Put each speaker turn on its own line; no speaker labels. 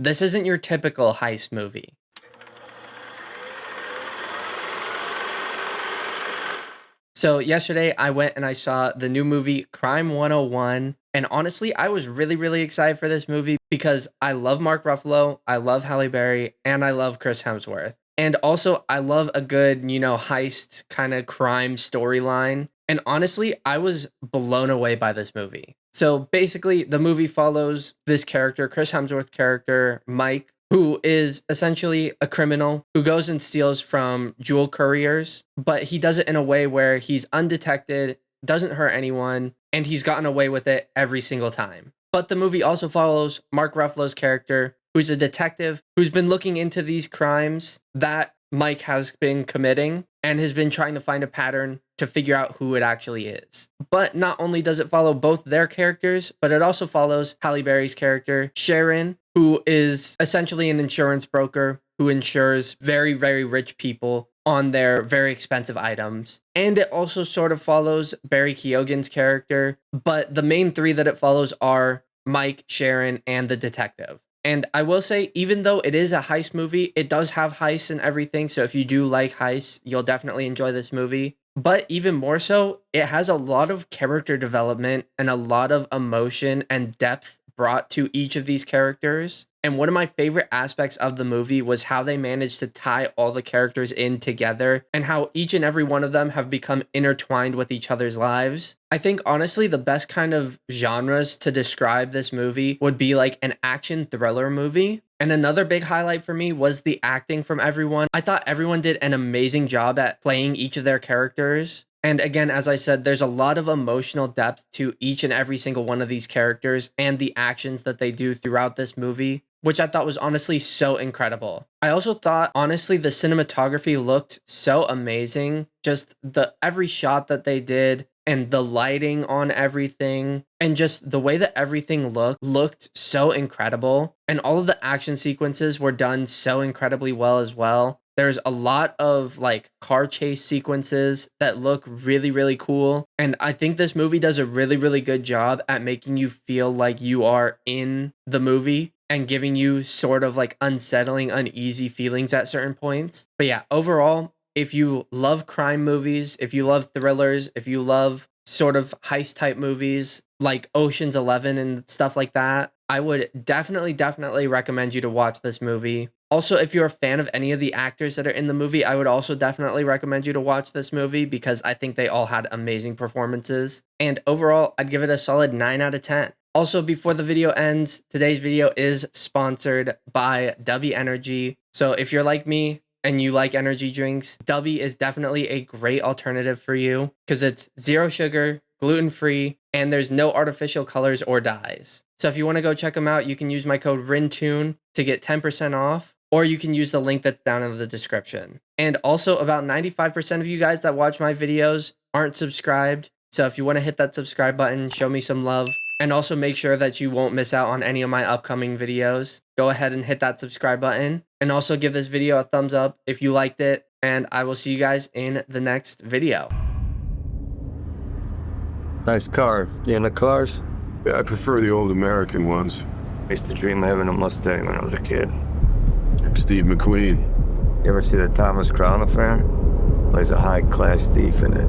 this isn't your typical heist movie. So yesterday I went and I saw the new movie Crime 101. And honestly, I was really, really excited for this movie because I love Mark Ruffalo, I love Halle Berry, and I love Chris Hemsworth. And also, I love a good, heist kind of crime storyline. And honestly, I was blown away by this movie. So basically, the movie follows this character, Chris Hemsworth character, Mike, who is essentially a criminal who goes and steals from jewel couriers, but he does it in a way where he's undetected, doesn't hurt anyone, and he's gotten away with it every single time. But the movie also follows Mark Ruffalo's character, who's a detective who's been looking into these crimes that Mike has been committing and has been trying to find a pattern to figure out who it actually is. But not only does it follow both their characters, but it also follows Halle Berry's character, Sharon, who is essentially an insurance broker who insures very, very rich people on their very expensive items. And it also sort of follows Barry Keoghan's character, but the main three that it follows are Mike, Sharon, and the detective. And I will say, even though it is a heist movie, it does have heists and everything. So if you do like heists, you'll definitely enjoy this movie. But even more so, it has a lot of character development and a lot of emotion and depth brought to each of these characters. And one of my favorite aspects of the movie was how they managed to tie all the characters in together and how each and every one of them have become intertwined with each other's lives. I think honestly, the best kind of genres to describe this movie would be like an action thriller movie. And another big highlight for me was the acting from everyone. I thought everyone did an amazing job at playing each of their characters. And again, as I said, there's a lot of emotional depth to each and every single one of these characters and the actions that they do throughout this movie, which I thought was honestly so incredible. I also thought, honestly, the cinematography looked so amazing. Just every shot that they did and the lighting on everything and just the way that everything looked so incredible. And all of the action sequences were done so incredibly well as well. There's a lot of like car chase sequences that look really, really cool. And I think this movie does a really, really good job at making you feel like you are in the movie and giving you sort of like unsettling, uneasy feelings at certain points. But yeah, overall, if you love crime movies, if you love thrillers, if you love sort of heist type movies like Ocean's 11 and stuff like that, I would definitely recommend you to watch this movie. Also, if you're a fan of any of the actors that are in the movie, I would also definitely recommend you to watch this movie because I think they all had amazing performances. And overall, I'd give it a solid 9 out of 10. Also, before the video ends, today's video is sponsored by Dubby Energy. So if you're like me and you like energy drinks, Dubby is definitely a great alternative for you because it's zero sugar, gluten-free, and there's no artificial colors or dyes. So if you want to go check them out, you can use my code RINTUNE to get 10% off, or you can use the link that's down in the description. And also, about 95% of you guys that watch my videos aren't subscribed. So if you want to hit that subscribe button, show me some love, and also make sure that you won't miss out on any of my upcoming videos, go ahead and hit that subscribe button. And also give this video a thumbs up if you liked it. And I will see you guys in the next video.
Nice car. You into cars?
Yeah, I prefer the old American ones.
I used to dream of having a Mustang when I was a kid.
Steve McQueen.
You ever see the Thomas Crown Affair? Well, he's a high-class thief in it.